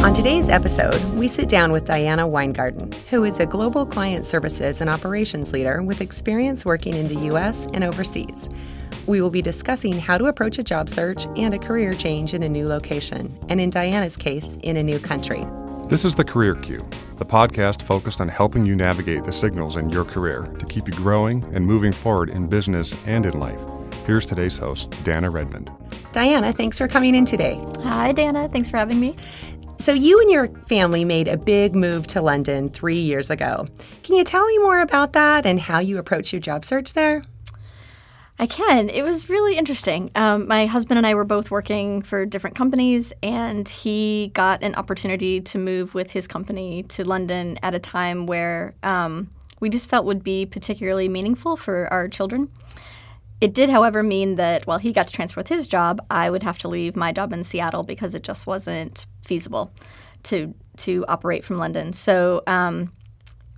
On today's episode, we sit down with Dianna Winegarden, who is a global client services and operations leader with experience working in the U.S. and overseas. We will be discussing how to approach a job search and a career change in a new location, and in Dianna's case, in a new country. This is The Career Cue, the podcast focused on helping you navigate the signals in your career to keep you growing and moving forward in business and in life. Here's today's host, Dana Redmond. Dianna, thanks for coming in today. Hi, Dana. Thanks for having me. So you and your family made a big move to London 3 years ago. Can you tell me more about that and how you approached your job search there? I can. It was really interesting. My husband and I were both working for different companies, and he got an opportunity to move with his company to London at a time where we just felt would be particularly meaningful for our children. It did, however, mean that while he got to transfer with his job, I would have to leave my job in Seattle because it just wasn't feasible to operate from London. So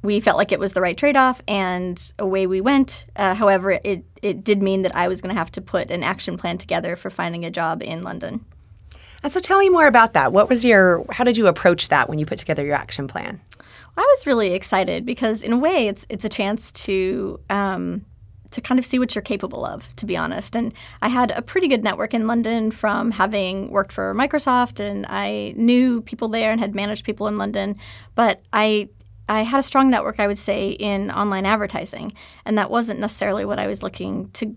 we felt like it was the right trade-off, and away we went. However, it did mean that I was going to have to put an action plan together for finding a job in London. And so tell me more about that. How did you approach that when you put together your action plan? I was really excited because, in a way, it's a chance to kind of see what you're capable of, to be honest. And I had a pretty good network in London from having worked for Microsoft, and I knew people there and had managed people in London. But I had a strong network, I would say, in online advertising, and that wasn't necessarily what I was looking to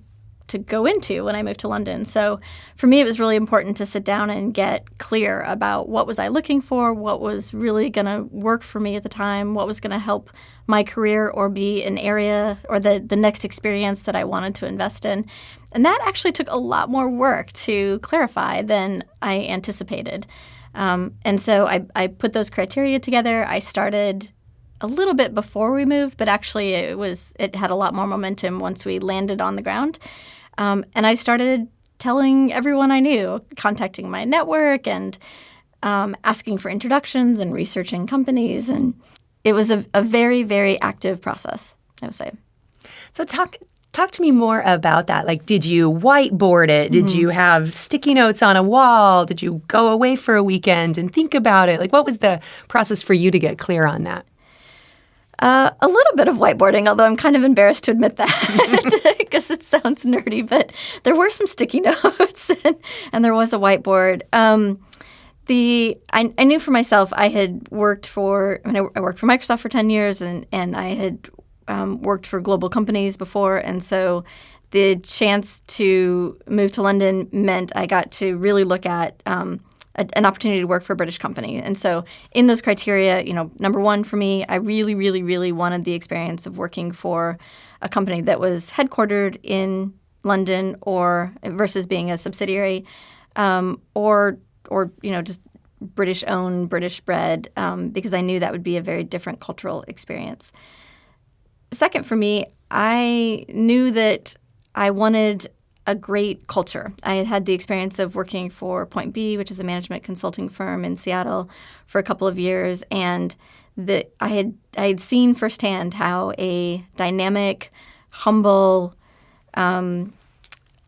go into when I moved to London. So for me, it was really important to sit down and get clear about what was I looking for, what was really going to work for me at the time, what was going to help my career or be an area or the next experience that I wanted to invest in. And that actually took a lot more work to clarify than I anticipated. And so I put those criteria together. I started a little bit before we moved, but actually it had a lot more momentum once we landed on the ground. And I started telling everyone I knew, contacting my network and asking for introductions and researching companies. And it was a very, very active process, I would say. So talk to me more about that. Like, did you whiteboard it? Did you have sticky notes on a wall? Did you go away for a weekend and think about it? Like, what was the process for you to get clear on that? A little bit of whiteboarding, although I'm kind of embarrassed to admit that because it sounds nerdy. But there were some sticky notes and there was a whiteboard. I knew for myself I had worked for Microsoft for 10 years and I had worked for global companies before. And so the chance to move to London meant I got to really look at an opportunity to work for a British company. And so in those criteria, number one for me, I really, really, really wanted the experience of working for a company that was headquartered in London or versus being a subsidiary or just British owned, British bred, because I knew that would be a very different cultural experience. Second for me, I knew that I wanted a great culture. I had had the experience of working for Point B, which is a management consulting firm in Seattle, for a couple of years, and I had seen firsthand how a dynamic, humble,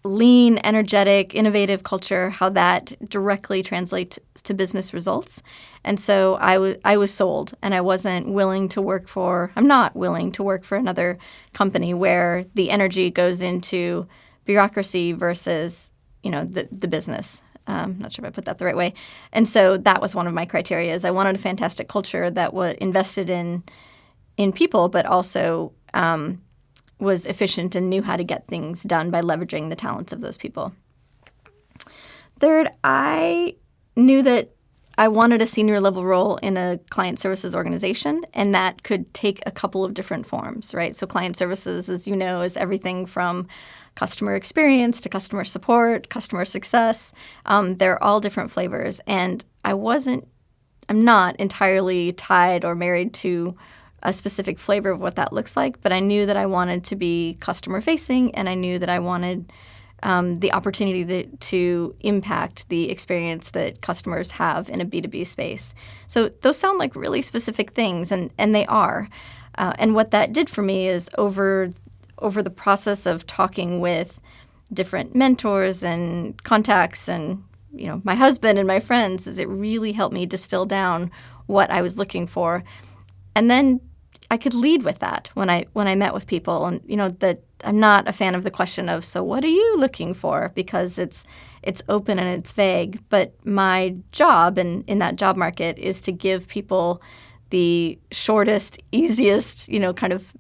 lean, energetic, innovative culture, how that directly translates to business results. And so I was sold, and I'm not willing to work for another company where the energy goes into bureaucracy versus, the business. Not sure if I put that the right way. And so that was one of my criteria. I wanted a fantastic culture that was invested in people, but also was efficient and knew how to get things done by leveraging the talents of those people. Third, I knew that I wanted a senior level role in a client services organization, and that could take a couple of different forms, right? So client services, as you know, is everything from customer experience to customer support, customer success. They're all different flavors. And I'm not entirely tied or married to a specific flavor of what that looks like, but I knew that I wanted to be customer facing, and I knew that I wanted the opportunity to impact the experience that customers have in a B2B space. So those sound like really specific things, and they are. And what that did for me is over the process of talking with different mentors and contacts and my husband and my friends is it really helped me distill down what I was looking for. And then I could lead with that when I met with people. And, that I'm not a fan of the question of, so what are you looking for? Because it's open and it's vague. But my job in that job market is to give people the shortest, easiest, kind of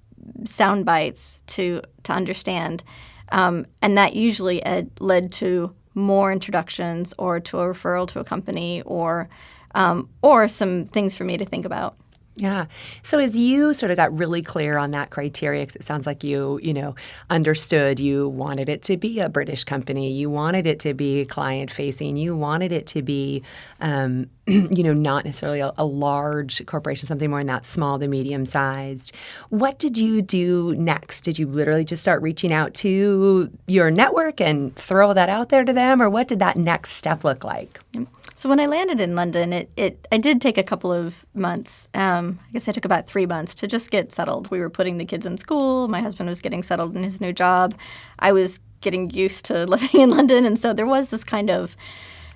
sound bites to understand. And that usually led to more introductions or to a referral to a company or some things for me to think about. Yeah. So as you sort of got really clear on that criteria, because it sounds like you understood you wanted it to be a British company, you wanted it to be client-facing, you wanted it to be, not necessarily a large corporation, something more in that small to medium-sized. What did you do next? Did you literally just start reaching out to your network and throw that out there to them, or what did that next step look like? So when I landed in London, I did take a couple of months. I guess I took about 3 months to just get settled. We were putting the kids in school. My husband was getting settled in his new job. I was getting used to living in London. And so there was this kind of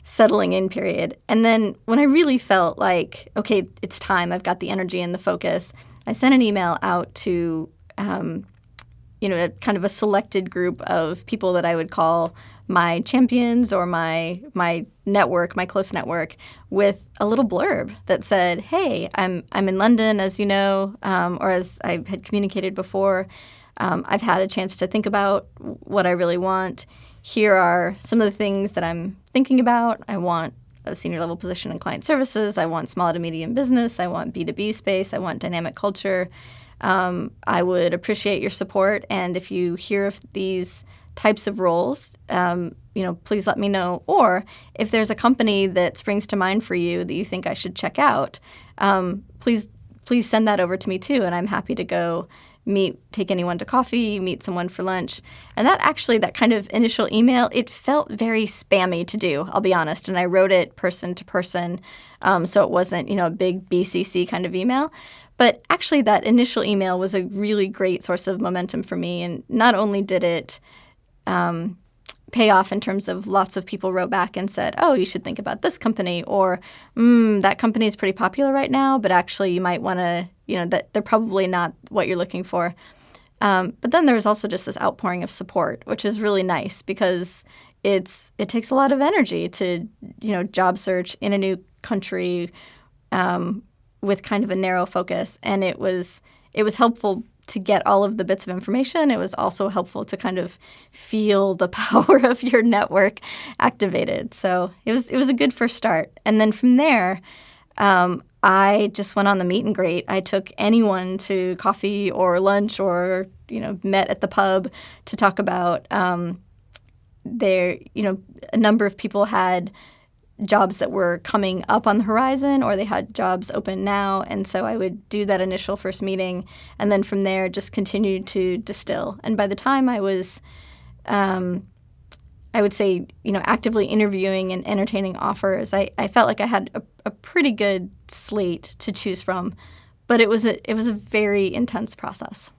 settling in period. And then when I really felt like, okay, it's time, I've got the energy and the focus, I sent an email out to, a kind of a selected group of people that I would call my champions or my network, my close network, with a little blurb that said, hey, I'm in London, as you know, or as I had communicated before. I've had a chance to think about what I really want. Here are some of the things that I'm thinking about. I want a senior level position in client services. I want small to medium business. I want B2B space. I want dynamic culture. I would appreciate your support. And if you hear of these types of roles, please let me know. Or if there's a company that springs to mind for you that you think I should check out, please send that over to me too. And I'm happy to go take anyone to coffee, meet someone for lunch. And that kind of initial email, it felt very spammy to do, I'll be honest. And I wrote it person to person, so it wasn't, a big BCC kind of email. But actually that initial email was a really great source of momentum for me. And not only did it pay off in terms of lots of people wrote back and said, oh, you should think about this company, or that company is pretty popular right now, but actually you might want to, that they're probably not what you're looking for. But then there was also just this outpouring of support, which is really nice because it takes a lot of energy to, job search in a new country with kind of a narrow focus. And it was helpful to get all of the bits of information. It was also helpful to kind of feel the power of your network activated. So it was a good first start. And then from there, I just went on the meet and greet. I took anyone to coffee or lunch or, met at the pub to talk about a number of people had jobs that were coming up on the horizon or they had jobs open now. And so I would do that initial first meeting and then from there just continue to distill. And by the time I was, I would say, actively interviewing and entertaining offers, I felt like I had a pretty good slate to choose from. But it was a very intense process.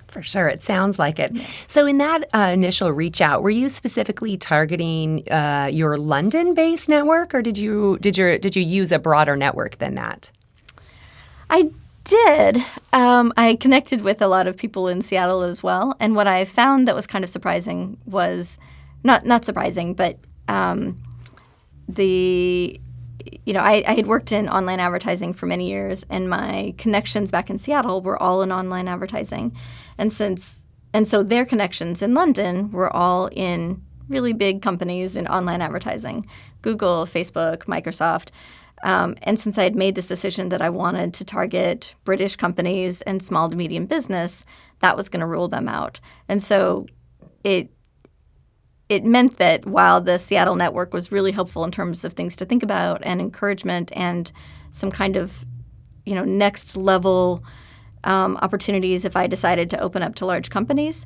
For sure. It sounds like it. So in that initial reach out, were you specifically targeting your London-based network or did you use a broader network than that? I did. I connected with a lot of people in Seattle as well. And what I found that was kind of surprising was, not surprising, but I had worked in online advertising for many years, and my connections back in Seattle were all in online advertising. And so their connections in London were all in really big companies in online advertising, Google, Facebook, Microsoft. And since I had made this decision that I wanted to target British companies and small to medium business, that was going to rule them out. And so it meant that while the Seattle network was really helpful in terms of things to think about and encouragement and some kind of, next level opportunities if I decided to open up to large companies,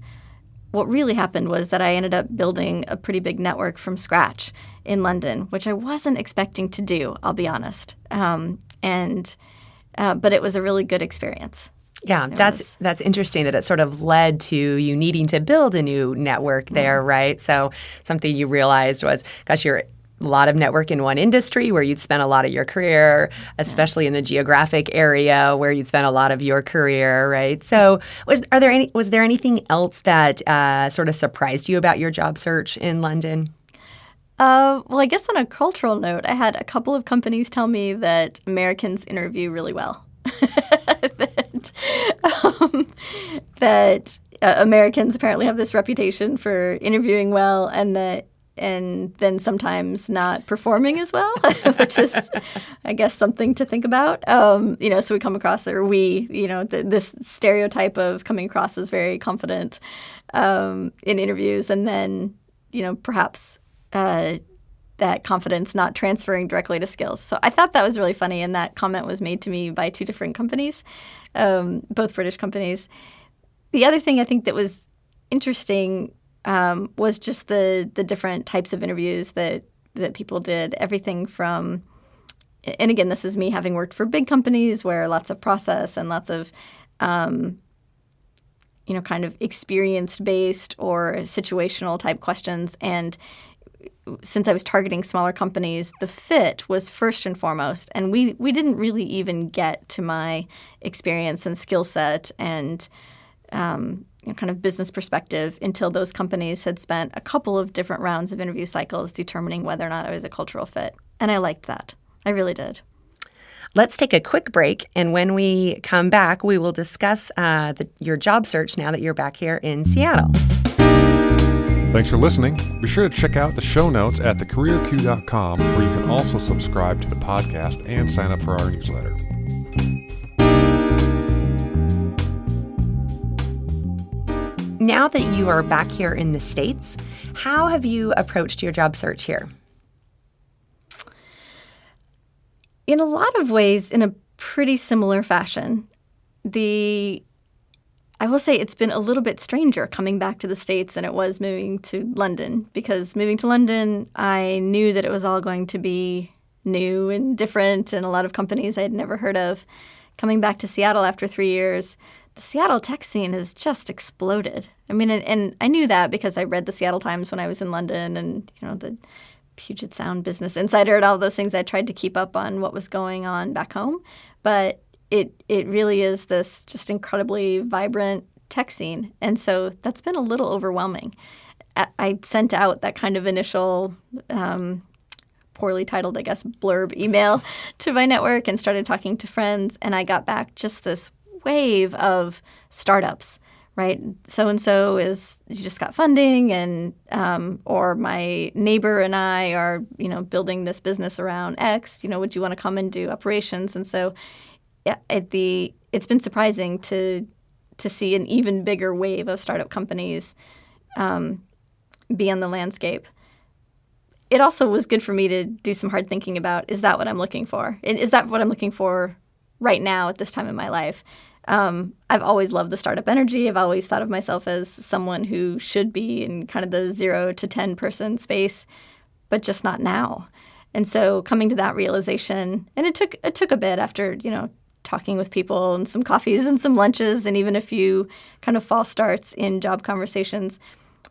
what really happened was that I ended up building a pretty big network from scratch in London, which I wasn't expecting to do, I'll be honest. But it was a really good experience. Yeah, that's interesting that it sort of led to you needing to build a new network there, right? So something you realized was, gosh, you're a lot of network in one industry where you'd spent a lot of your career, especially in the geographic area where you'd spent a lot of your career, right? So was there anything else that sort of surprised you about your job search in London? Well, I guess on a cultural note, I had a couple of companies tell me that Americans interview really well. that Americans apparently have this reputation for interviewing well, and then sometimes not performing as well, which is, I guess, something to think about. So we come across, this stereotype of coming across as very confident in interviews, and then, perhaps that confidence not transferring directly to skills. So I thought that was really funny, and that comment was made to me by two different companies, both British companies. The other thing I think that was interesting was just the different types of interviews that people did. Everything from, and again, this is me having worked for big companies where lots of process and lots of, kind of experience-based or situational type questions. And since I was targeting smaller companies, the fit was first and foremost. And we didn't really even get to my experience and skill set and kind of business perspective until those companies had spent a couple of different rounds of interview cycles determining whether or not I was a cultural fit. And I liked that. I really did. Let's take a quick break, and when we come back, we will discuss your job search now that you're back here in Seattle. Thanks for listening. Be sure to check out the show notes at thecareerq.com, where you can also subscribe to the podcast and sign up for our newsletter. Now that you are back here in the States, how have you approached your job search here? In a lot of ways, in a pretty similar fashion. I will say it's been a little bit stranger coming back to the States than it was moving to London, because moving to London, I knew that it was all going to be new and different and a lot of companies I had never heard of. Coming back to Seattle after 3 years, the Seattle tech scene has just exploded. I mean, and I knew that because I read the Seattle Times when I was in London, and, the Puget Sound Business Insider and all those things. I tried to keep up on what was going on back home. But it really is this just incredibly vibrant tech scene. And so that's been a little overwhelming. I sent out that kind of initial poorly titled, I guess, blurb email to my network and started talking to friends. And I got back just this wave of startups, right? So-and-so just got funding, and or my neighbor and I are, building this business around X, would you want to come and do operations? And so it's been surprising to see an even bigger wave of startup companies be on the landscape. It also was good for me to do some hard thinking about, is that what I'm looking for? Is that what I'm looking for right now at this time in my life? I've always loved the startup energy. I've always thought of myself as someone who should be in kind of the 0 to 10 person space, but just not now. And so coming to that realization, and it took a bit after, talking with people and some coffees and some lunches and even a few kind of false starts in job conversations.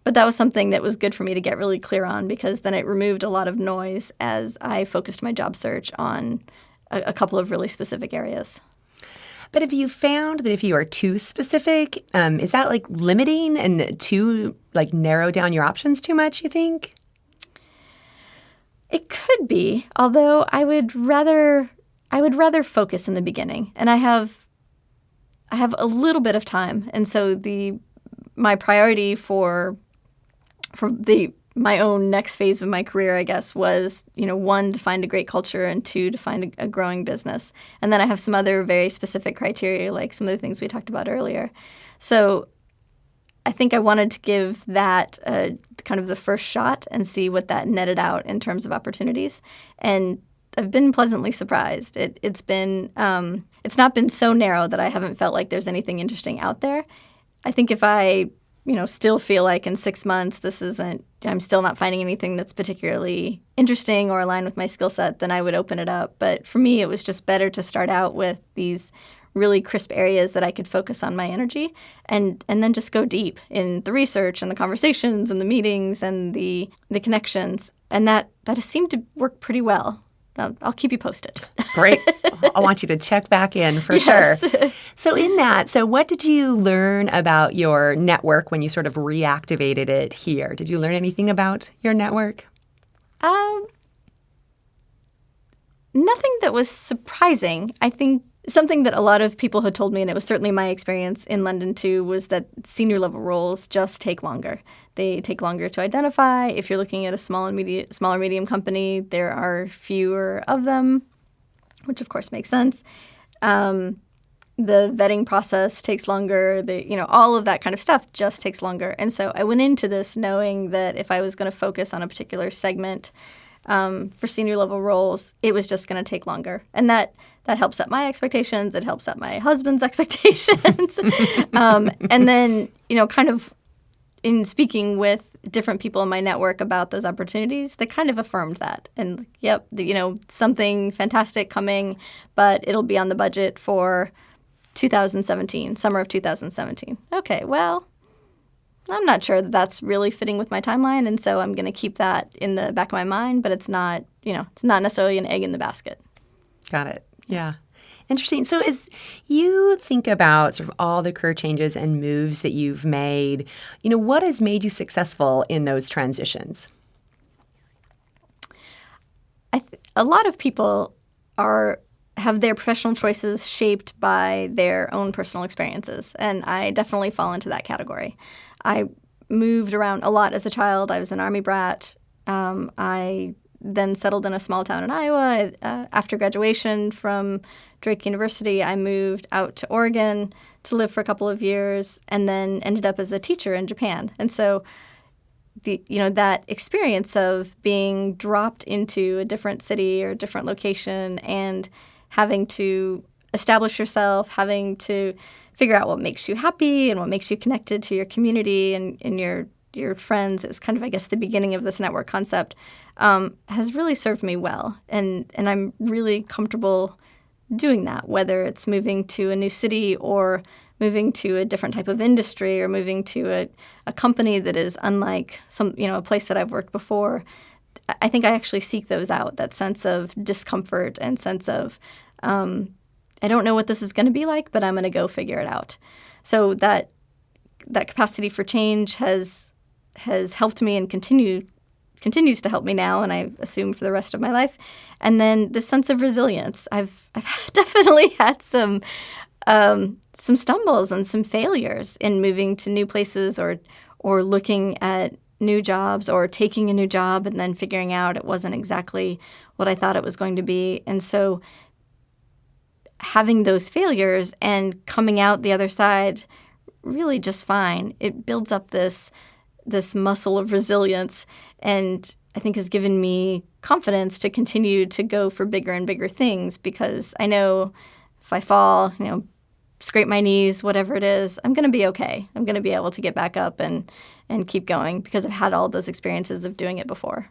But that was something that was good for me to get really clear on, because then it removed a lot of noise as I focused my job search on a couple of really specific areas. But have you found that if you are too specific, is that like limiting and too narrow down your options too much, you think? It could be, although I would rather focus in the beginning. And I have a little bit of time, and so my priority for my own next phase of my career, I guess, was, 1, to find a great culture, and 2, to find a growing business. And then I have some other very specific criteria, like some of the things we talked about earlier. So I think I wanted to give that kind of the first shot and see what that netted out in terms of opportunities. And I've been pleasantly surprised. It's not been so narrow that I haven't felt like there's anything interesting out there. I think if I still feel like in 6 months I'm still not finding anything that's particularly interesting or aligned with my skill set, then I would open it up. But for me, it was just better to start out with these really crisp areas that I could focus on my energy and then just go deep in the research and the conversations and the meetings and the connections. And that has seemed to work pretty well. I'll keep you posted. Great. I want you to check back in for Yes. sure. So what did you learn about your network when you sort of reactivated it here? Did you learn anything about your network? Nothing that was surprising. I think something that a lot of people had told me, and it was certainly my experience in London too, was that senior level roles just take longer. They take longer to identify. If you're looking at a smaller medium company, there are fewer of them, which of course makes sense. The vetting process takes longer. All of that kind of stuff just takes longer. And so I went into this knowing that if I was going to focus on a particular segment for senior level roles, it was just going to take longer. And that helps set my expectations. It helps set my husband's expectations. And then, kind of in speaking with different people in my network about those opportunities, they kind of affirmed that. And yep, something fantastic coming, but it'll be on the budget for 2017, summer of 2017. Okay, well, I'm not sure that that's really fitting with my timeline, and so I'm going to keep that in the back of my mind, but it's not necessarily an egg in the basket. Got it. Yeah. Interesting. So as you think about sort of all the career changes and moves that you've made, what has made you successful in those transitions? A lot of people have their professional choices shaped by their own personal experiences, and I definitely fall into that category. I moved around a lot as a child. I was an Army brat. I then settled in a small town in Iowa. After graduation from Drake University, I moved out to Oregon to live for a couple of years and then ended up as a teacher in Japan. And so that experience of being dropped into a different city or a different location and having to establish yourself, having to figure out what makes you happy and what makes you connected to your community and your friends. It was kind of, I guess, the beginning of this network concept, has really served me well. And I'm really comfortable doing that, whether it's moving to a new city or moving to a different type of industry or moving to a company that is unlike a place that I've worked before. I think I actually seek those out, that sense of discomfort and sense of, I don't know what this is going to be like, but I'm going to go figure it out. So that capacity for change has helped me and continues to help me now, and I assume for the rest of my life. And then the sense of resilience. I've definitely had some stumbles and some failures in moving to new places or looking at new jobs or taking a new job and then figuring out it wasn't exactly what I thought it was going to be. And so having those failures and coming out the other side really just fine, it builds up this muscle of resilience, and I think has given me confidence to continue to go for bigger and bigger things, because I know if I fall, scrape my knees, whatever it is, I'm going to be okay. I'm going to be able to get back up and keep going because I've had all those experiences of doing it before.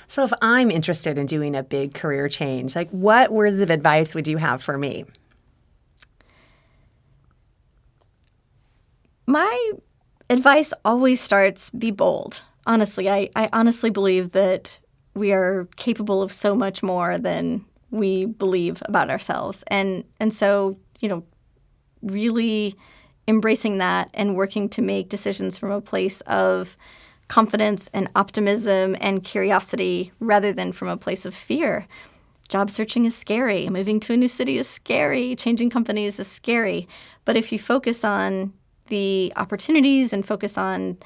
So if I'm interested in doing a big career change, what words of advice would you have for me? My advice always starts, be bold. Honestly, I honestly believe that we are capable of so much more than we believe about ourselves. And so, really embracing that and working to make decisions from a place of confidence and optimism and curiosity rather than from a place of fear. Job searching is scary. Moving to a new city is scary. Changing companies is scary. But if you focus on the opportunities and focus on,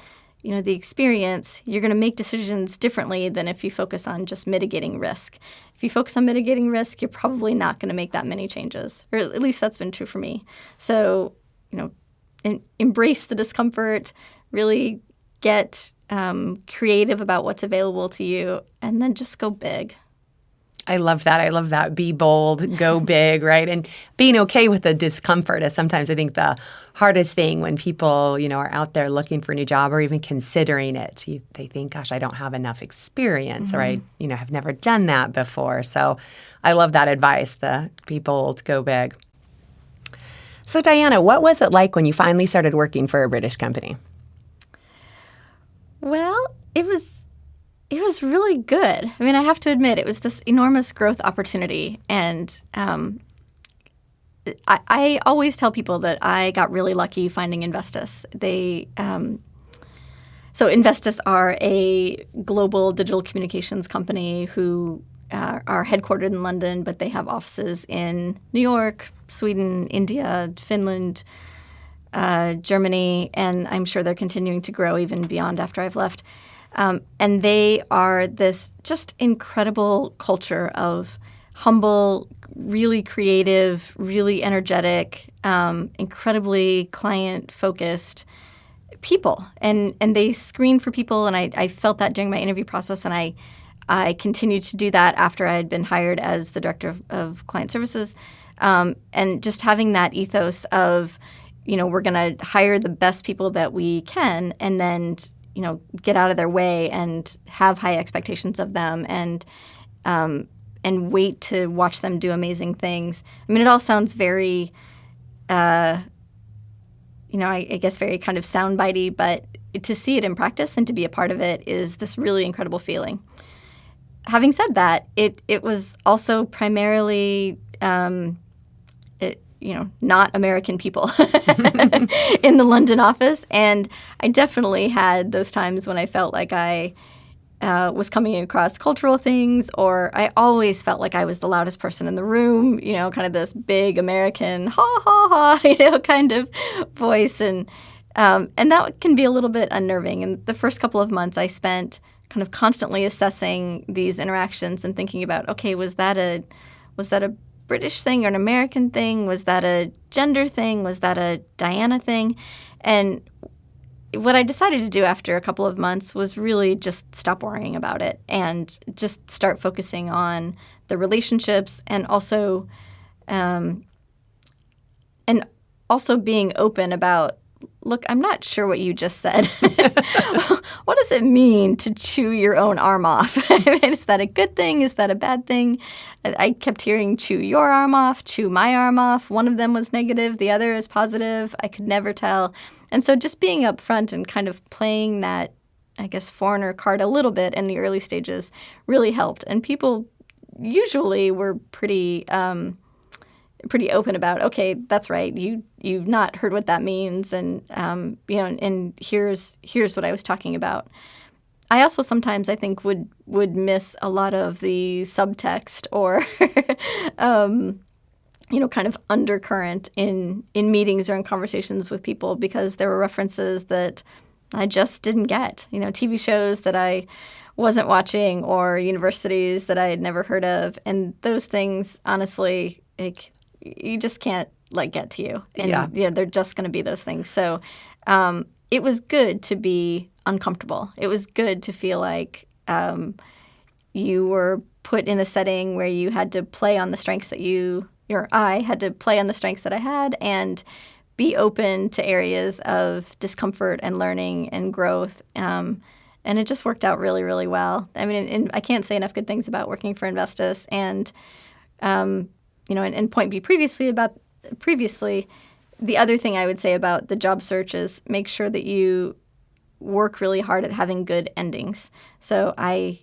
the experience, you're going to make decisions differently than if you focus on just mitigating risk. If you focus on mitigating risk, you're probably not going to make that many changes, or at least that's been true for me. So, embrace the discomfort, really get creative about what's available to you, and then just go big. I love that. Be bold, go big, right? And being okay with the discomfort is sometimes, I think, the hardest thing when people, are out there looking for a new job or even considering it. They think, gosh, I don't have enough experience, or I, have never done that before. So I love that advice, the be bold, go big. So Dianna, what was it like when you finally started working for a British company? Well, it was really good. I mean, I have to admit, it was this enormous growth opportunity. And I always tell people that I got really lucky finding Investis. So Investis are a global digital communications company who are headquartered in London, but they have offices in New York, Sweden, India, Finland, Germany, and I'm sure they're continuing to grow even beyond after I've left. And they are this just incredible culture of humble, really creative, really energetic, incredibly client-focused people. And they screen for people, and I felt that during my interview process, and I continued to do that after I had been hired as the director of client services. And just having that ethos of, we're going to hire the best people that we can and then, get out of their way and have high expectations of them and wait to watch them do amazing things. I mean, it all sounds very, I guess very kind of soundbitey, but to see it in practice and to be a part of it is this really incredible feeling. Having said that, it was also primarily not American people in the London office. And I definitely had those times when I felt like I was coming across cultural things, or I always felt like I was the loudest person in the room, kind of this big American ha, ha, ha, kind of voice. And that can be a little bit unnerving. And the first couple of months I spent kind of constantly assessing these interactions and thinking about, okay, was that a British thing or an American thing? Was that a gender thing? Was that a Dianna thing? And what I decided to do after a couple of months was really just stop worrying about it and just start focusing on the relationships and also being open about, look, I'm not sure what you just said. What does it mean to chew your own arm off? I mean, is that a good thing? Is that a bad thing? I kept hearing chew your arm off, chew my arm off. One of them was negative. The other is positive. I could never tell. And so just being upfront and kind of playing that, I guess, foreigner card a little bit in the early stages really helped. And people usually were pretty open about, okay, that's right. You've not heard what that means, and and here's what I was talking about. I also sometimes, I think, would miss a lot of the subtext or kind of undercurrent in meetings or in conversations with people, because there were references that I just didn't get. TV shows that I wasn't watching or universities that I had never heard of, and those things, honestly, like, you just can't let get to you. And they're just going to be those things. So it was good to be uncomfortable. It was good to feel like you were put in a setting where you had to play on the strengths that I had to play on the strengths that I had and be open to areas of discomfort and learning and growth. And it just worked out really, really well. I mean, and I can't say enough good things about working for Investis. And and point B previously, the other thing I would say about the job search is make sure that you work really hard at having good endings. So I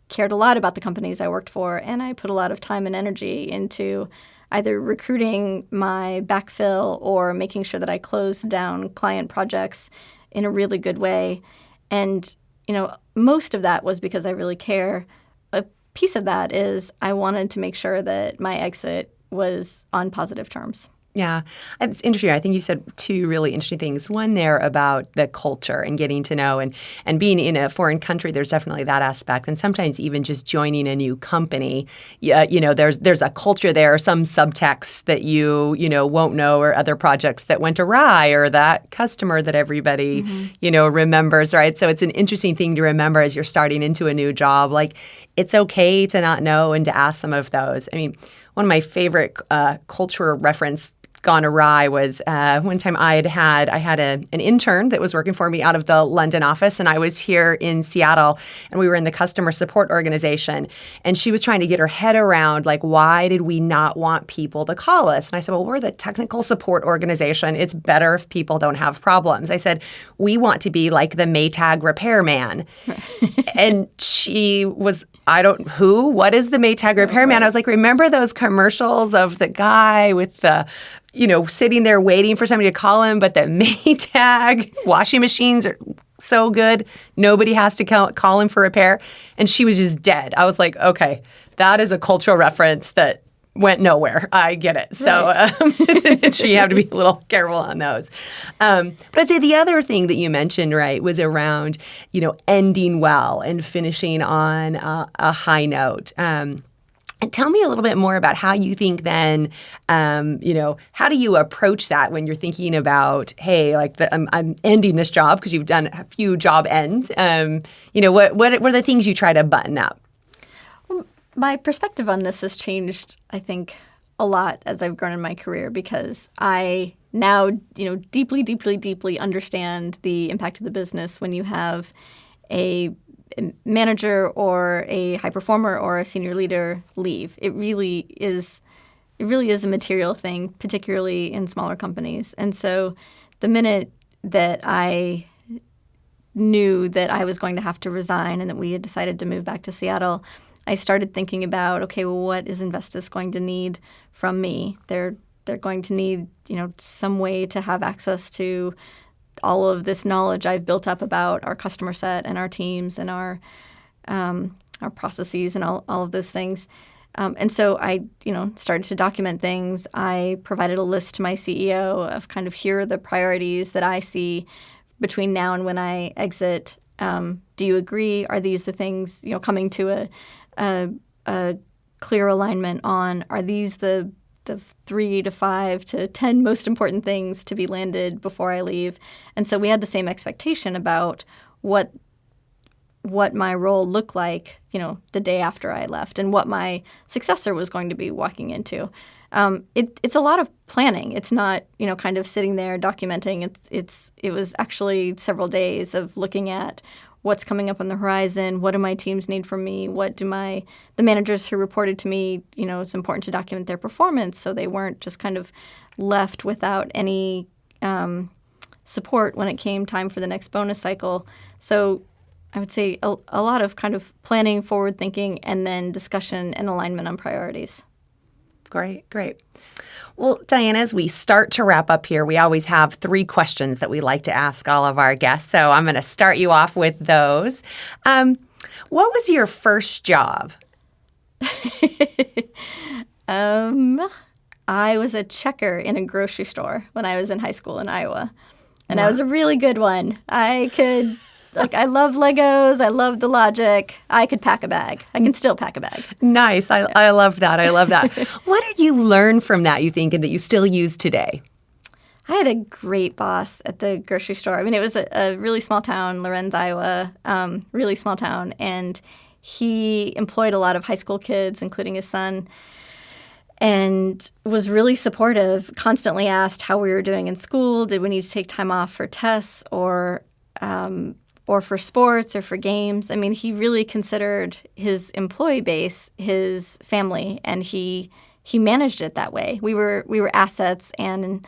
cared a lot about the companies I worked for, and I put a lot of time and energy into either recruiting my backfill or making sure that I closed down client projects in a really good way. And, most of that was because I really care. Piece of that is I wanted to make sure that my exit was on positive terms. Yeah. It's interesting. I think you said two really interesting things. One there about the culture and getting to know and being in a foreign country, there's definitely that aspect. And sometimes even just joining a new company, there's a culture there, some subtext that you won't know, or other projects that went awry, or that customer that everybody, remembers, right? So it's an interesting thing to remember as you're starting into a new job. Like, it's okay to not know and to ask some of those. I mean, one of my favorite culture reference gone awry was one time I had an intern that was working for me out of the London office, and I was here in Seattle, and we were in the customer support organization, and she was trying to get her head around, like, why did we not want people to call us? And I said, well, we're the technical support organization. It's better if people don't have problems. I said, we want to be like the Maytag repairman. And she was, what is the Maytag repairman? I was like, remember those commercials of the guy with the, sitting there waiting for somebody to call him, but the Maytag washing machines are so good, nobody has to call him for repair. And she was just dead. I was like, okay, that is a cultural reference that went nowhere. I get it. So it's an industry you have to be a little careful on those. But I'd say the other thing that you mentioned, right, was around, ending well and finishing on a high note. And tell me a little bit more about how you think then, how do you approach that when you're thinking about, hey, like I'm ending this job because you've done a few job ends. What are the things you try to button up? My perspective on this has changed, I think, a lot as I've grown in my career because I now, deeply, deeply, deeply understand the impact of the business when you have a manager or a high performer or a senior leader leave. It really is a material thing, particularly in smaller companies. And so the minute that I knew that I was going to have to resign and that we had decided to move back to Seattle, I started thinking about, okay, well, what is Investis going to need from me? They're going to need, some way to have access to all of this knowledge I've built up about our customer set and our teams and our processes and all of those things. And so I, started to document things. I provided a list to my CEO of kind of here are the priorities that I see between now and when I exit. Do you agree? Are these the things, coming to a clear alignment on, are these the 3 to 5 to 10 most important things to be landed before I leave? And so we had the same expectation about what my role looked like, the day after I left and what my successor was going to be walking into. It's a lot of planning. It's not, kind of sitting there documenting. It was actually several days of looking at what's coming up on the horizon, what do my teams need from me, what do the managers who reported to me, it's important to document their performance so they weren't just kind of left without any support when it came time for the next bonus cycle. So I would say a lot of kind of planning, forward thinking, and then discussion and alignment on priorities. Great. Well, Dianna, as we start to wrap up here, we always have 3 questions that we like to ask all of our guests. So I'm going to start you off with those. What was your first job? I was a checker in a grocery store when I was in high school in Iowa. And I was a really good one. I love Legos. I love the logic. I could pack a bag. I can still pack a bag. Nice. I love that. What did you learn from that, you think, and that you still use today? I had a great boss at the grocery store. I mean, it was a really small town, Lorenz, Iowa, really small town. And he employed a lot of high school kids, including his son, and was really supportive, constantly asked how we were doing in school. Did we need to take time off for tests or for sports or for games? I mean, he really considered his employee base his family, and he managed it that way. We were assets and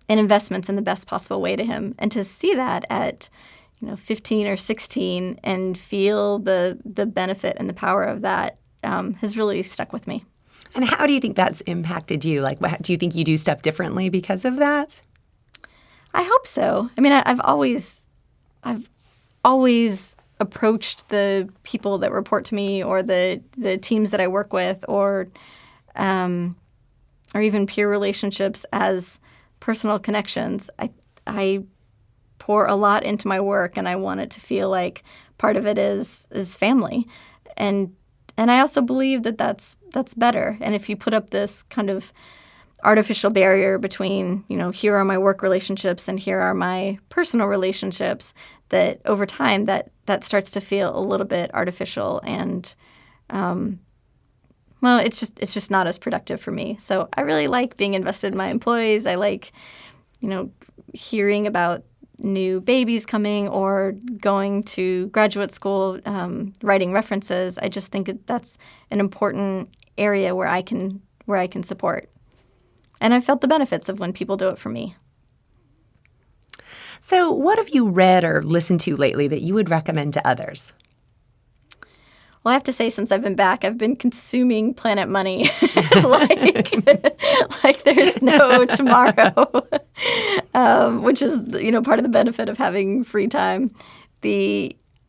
investments in the best possible way to him. And to see that at 15 or 16 and feel the benefit and the power of that has really stuck with me. And how do you think that's impacted you? Like, do you think you do stuff differently because of that? I hope so. I mean, I've always approached the people that report to me or the teams that I work with or even peer relationships as personal connections. I pour a lot into my work, and I want it to feel like part of it is family. And I also believe that that's better. And if you put up this kind of artificial barrier between, here are my work relationships and here are my personal relationships, that over time that starts to feel a little bit artificial and Well, it's just not as productive for me. So I really like being invested in my employees. I like, hearing about new babies coming or going to graduate school, writing references. I just think that's an important area where I can support. And I've felt the benefits of when people do it for me. So what have you read or listened to lately that you would recommend to others? Well, I have to say, since I've been back, I've been consuming Planet Money like there's no tomorrow, which is, part of the benefit of having free time.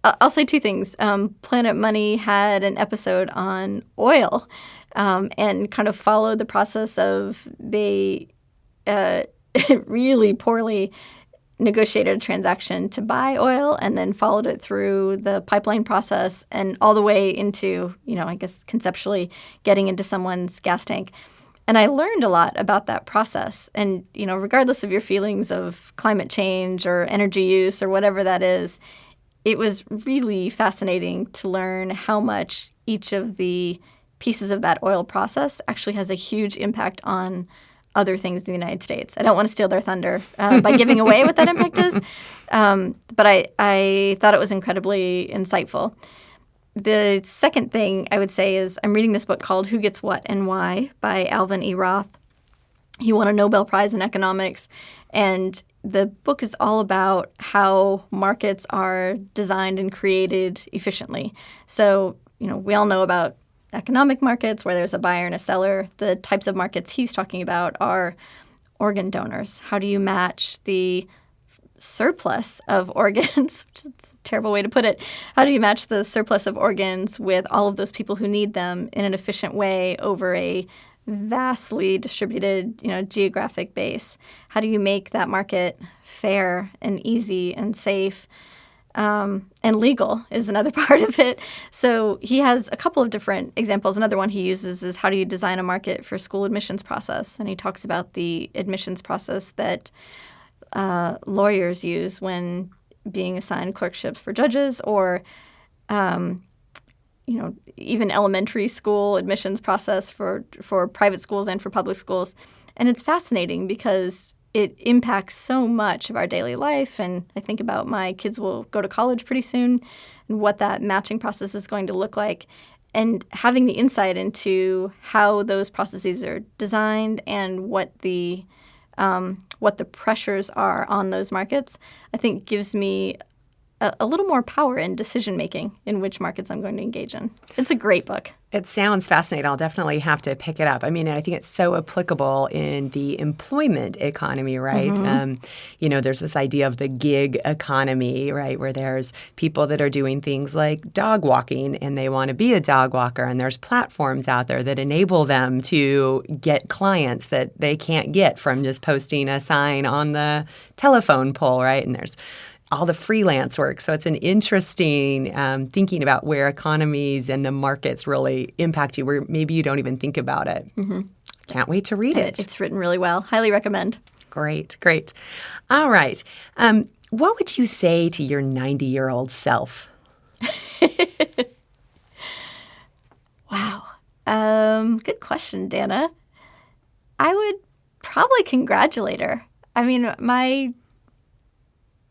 I'll say two things. Planet Money had an episode on oil and kind of followed the process of they really poorly negotiated a transaction to buy oil and then followed it through the pipeline process and all the way into, I guess conceptually getting into someone's gas tank. And I learned a lot about that process. And, regardless of your feelings of climate change or energy use or whatever that is, it was really fascinating to learn how much each of the pieces of that oil process actually has a huge impact on other things in the United States. I don't want to steal their thunder by giving away what that impact is, but I thought it was incredibly insightful. The second thing I would say is I'm reading this book called Who Gets What and Why by Alvin E. Roth. He won a Nobel Prize in economics, and the book is all about how markets are designed and created efficiently. So, we all know about economic markets where there's a buyer and a seller. The types of markets he's talking about are organ donors. How do you match the surplus of organs, which is a terrible way to put it. How do you match the surplus of organs with all of those people who need them in an efficient way over a vastly distributed, geographic base? How do you make that market fair and easy and safe? And legal is another part of it. So he has a couple of different examples. Another one he uses is how do you design a market for school admissions process? And he talks about the admissions process that lawyers use when being assigned clerkships for judges or, even elementary school admissions process for private schools and for public schools. And it's fascinating because it impacts so much of our daily life. And I think about my kids will go to college pretty soon and what that matching process is going to look like. And having the insight into how those processes are designed and what the pressures are on those markets, I think gives me a little more power in decision-making in which markets I'm going to engage in. It's a great book. It sounds fascinating. I'll definitely have to pick it up. I mean, I think it's so applicable in the employment economy, right? Mm-hmm. There's this idea of the gig economy, right, where there's people that are doing things like dog walking and they want to be a dog walker. And there's platforms out there that enable them to get clients that they can't get from just posting a sign on the telephone pole, right? And there's all the freelance work. So it's an interesting thinking about where economies and the markets really impact you, where maybe you don't even think about it. Mm-hmm. Can't wait to read it. It's written really well. Highly recommend. Great. All right. What would you say to your 90-year-old self? Wow. Good question, Dianna. I would probably congratulate her. I mean,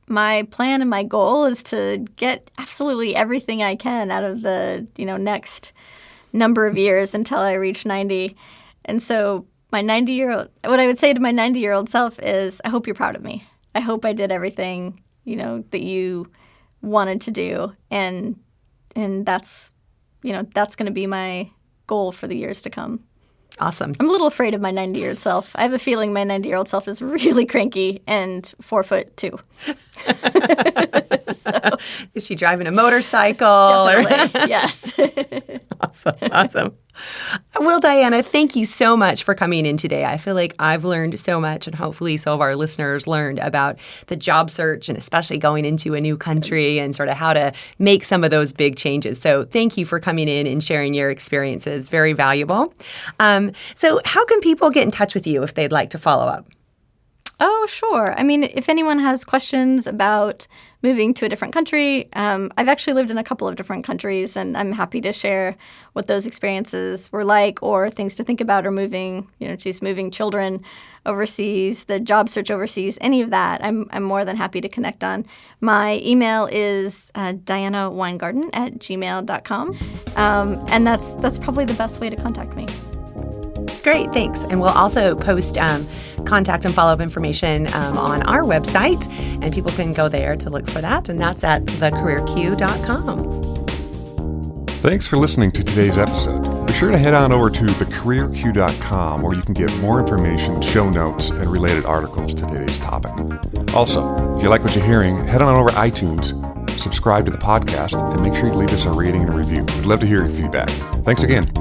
my plan and my goal is to get absolutely everything I can out of the, next number of years until I reach 90. And so what I would say to my 90-year-old self is, I hope you're proud of me. I hope I did everything, that you wanted to do. And that's going to be my goal for the years to come. Awesome. I'm a little afraid of my 90-year-old self. I have a feeling my 90-year-old self is really cranky and 4'2". So, is she driving a motorcycle? Definitely, yes. Awesome. Well, Dianna, thank you so much for coming in today. I feel like I've learned so much, and hopefully some of our listeners learned about the job search and especially going into a new country and sort of how to make some of those big changes. So thank you for coming in and sharing your experiences. Very valuable. So how can people get in touch with you if they'd like to follow up? Oh, sure. I mean, if anyone has questions about moving to a different country. I've actually lived in a couple of different countries, and I'm happy to share what those experiences were like, or things to think about, or moving children overseas, the job search overseas, any of that. I'm more than happy to connect on. My email is diannawinegarden@gmail.com, and that's probably the best way to contact me. Great, thanks. And we'll also post contact and follow-up information on our website, and people can go there to look for that, and that's at thecareerq.com. Thanks for listening to today's episode. Be sure to head on over to thecareerq.com, where you can get more information, show notes, and related articles to today's topic. Also, if you like what you're hearing, head on over to iTunes, subscribe to the podcast, and make sure you leave us a rating and a review. We'd love to hear your feedback. Thanks again.